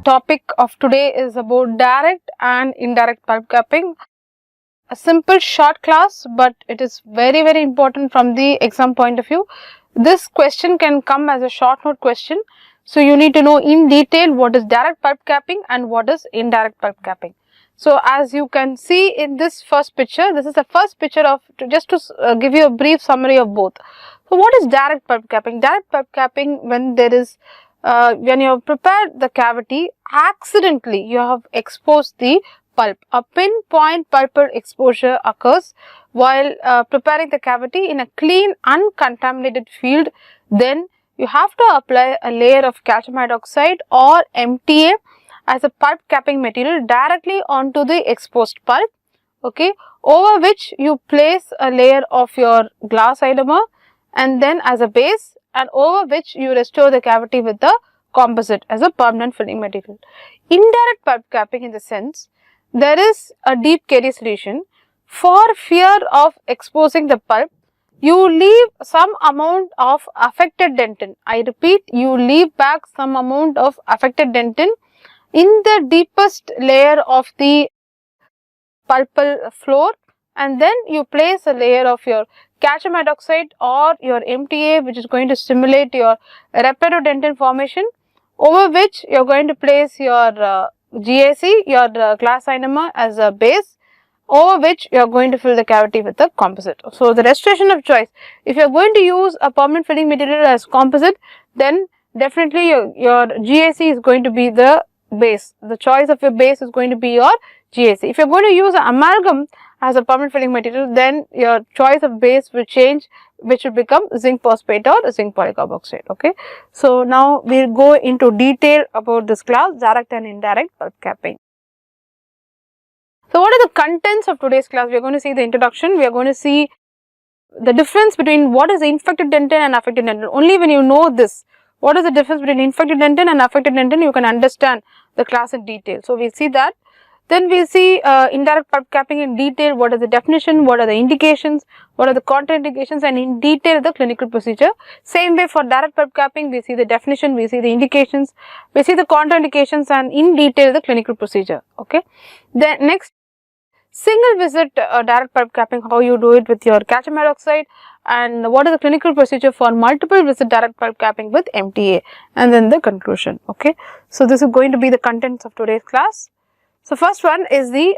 topic of today is about direct and indirect pulp capping. A simple short class, but it is very important from the exam point of view. This question can come as a short note question. So you need to know in detail what is direct pulp capping and what is indirect pulp capping. So as you can see in this first picture, this is the first picture of just to give you a brief summary of both. So what is direct pulp capping? Direct pulp capping when there is when you have prepared the cavity, accidentally you have exposed the pulp. A pinpoint pulpal exposure occurs while preparing the cavity in a clean, uncontaminated field. Then you have to apply a layer of calcium hydroxide or MTA as a pulp capping material directly onto the exposed pulp, okay, over which you place a layer of your glass ionomer and then as a base, and over which you restore the cavity with the composite as a permanent filling material. Indirect pulp capping in the sense there is a deep KD solution. For fear of exposing the pulp, you leave some amount of affected dentin. I repeat, you leave back some amount of affected dentin in the deepest layer of the pulpal floor, and then you place a layer of your calcium hydroxide or your MTA, which is going to stimulate your reparodentin formation, over which you are going to place your GAC, your glass ionomer as a base, over which you are going to fill the cavity with the composite. So the restoration of choice, if you are going to use a permanent filling material as composite, then definitely your GAC is going to be the base. The choice of your base is going to be your GAC. If you are going to use an amalgam as a permanent filling material, then your choice of base will change, which will become zinc phosphate or zinc polycarboxide. Okay. So now we will go into detail about this class, direct and indirect pulp capping. So what are the contents of today's class? We are going to see the introduction. We are going to see the difference between what is infected dentin and affected dentin. Only when you know this, what is the difference between infected dentin and affected dentin, you can understand the class in detail. So we will see that. Then we will see indirect pulp capping in detail. What is the definition, what are the indications, what are the contraindications, and in detail the clinical procedure. Same way for direct pulp capping, we see the definition, we see the indications, we see the contraindications, and in detail the clinical procedure. Okay. Then next, single visit direct pulp capping, how you do it with your calcium hydroxide, and what is the clinical procedure for multiple visit direct pulp capping with MTA, and then the conclusion. Okay. So this is going to be the contents of today's class. So first one is the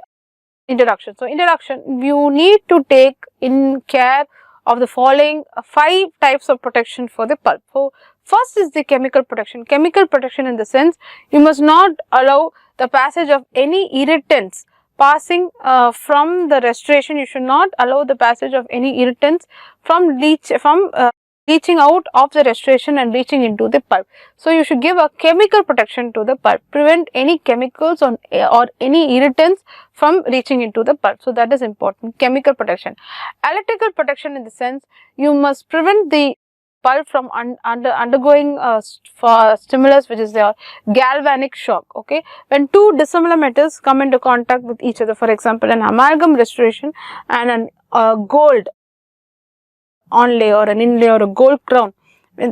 introduction. So introduction, you need to take in care of the following 5 types of protection for the pulp. So first is the chemical protection. Chemical protection in the sense, you must not allow the passage of any irritants passing from the restoration. You should not allow the passage of any irritants from leaching out of the restoration and reaching into the pulp. So you should give a chemical protection to the pulp, prevent any chemicals or any irritants from reaching into the pulp. So that is important, chemical protection. Electrical protection in the sense, you must prevent the pulp from undergoing stimulus, which is the galvanic shock. Okay, when two dissimilar metals come into contact with each other, for example an amalgam restoration and an gold onlay or an inlay or a gold crown,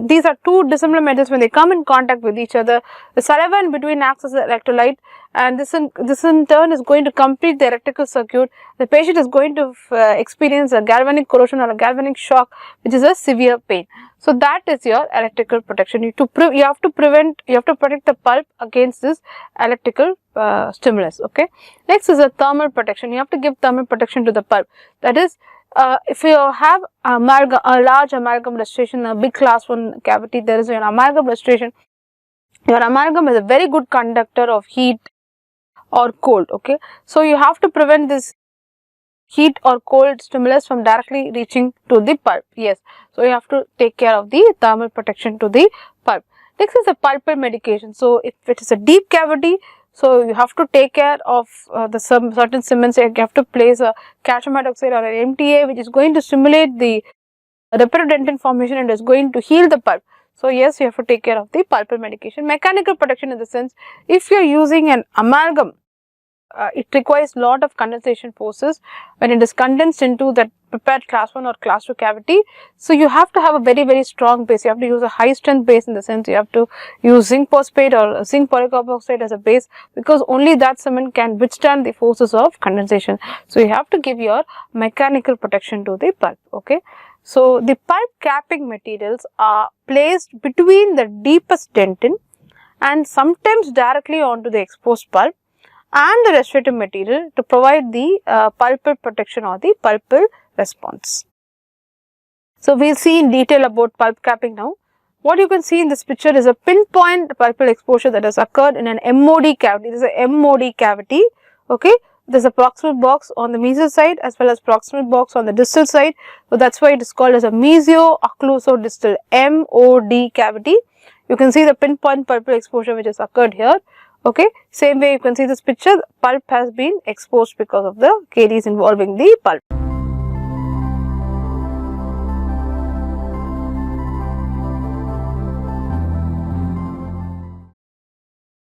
these are two dissimilar metals. When they come in contact with each other, the saliva in between acts as an electrolyte, and this in turn is going to complete the electrical circuit. The patient is going to experience a galvanic corrosion or a galvanic shock, which is a severe pain. So that is your electrical protection. You have to protect the pulp against this electrical stimulus. Okay. Next is a thermal protection. You have to give thermal protection to the pulp. That is, if you have a large amalgam restoration, a big class 1 cavity, there is an amalgam restoration. Your amalgam is a very good conductor of heat or cold. Okay, so you have to prevent this heat or cold stimulus from directly reaching to the pulp. Yes, so you have to take care of the thermal protection to the pulp. Next is the pulpal medication. So if it is a deep cavity, so you have to take care of certain cements. You have to place a calcium hydroxide or an MTA, which is going to stimulate the reparodentin formation and is going to heal the pulp. So yes, you have to take care of the pulpal medication. Mechanical protection in the sense, if you are using an amalgam it requires lot of condensation forces when it is condensed into that prepared class 1 or class 2 cavity. So you have to have a very strong base. You have to use a high strength base, in the sense you have to use zinc phosphate or zinc polycarboxide as a base, because only that cement can withstand the forces of condensation. So you have to give your mechanical protection to the pulp. Okay. So the pulp capping materials are placed between the deepest dentin and sometimes directly onto the exposed pulp and the restorative material to provide the pulpal protection or the pulpal response. So we will see in detail about pulp capping now. What you can see in this picture is a pinpoint pulpal exposure that has occurred in an MOD cavity. This is a MOD cavity. Okay. There is a proximal box on the mesial side as well as proximal box on the distal side. So that is why it is called as a mesio-occlusodistal MOD cavity. You can see the pinpoint pulpal exposure which has occurred here. Okay. Same way you can see this picture, pulp has been exposed because of the caries involving the pulp.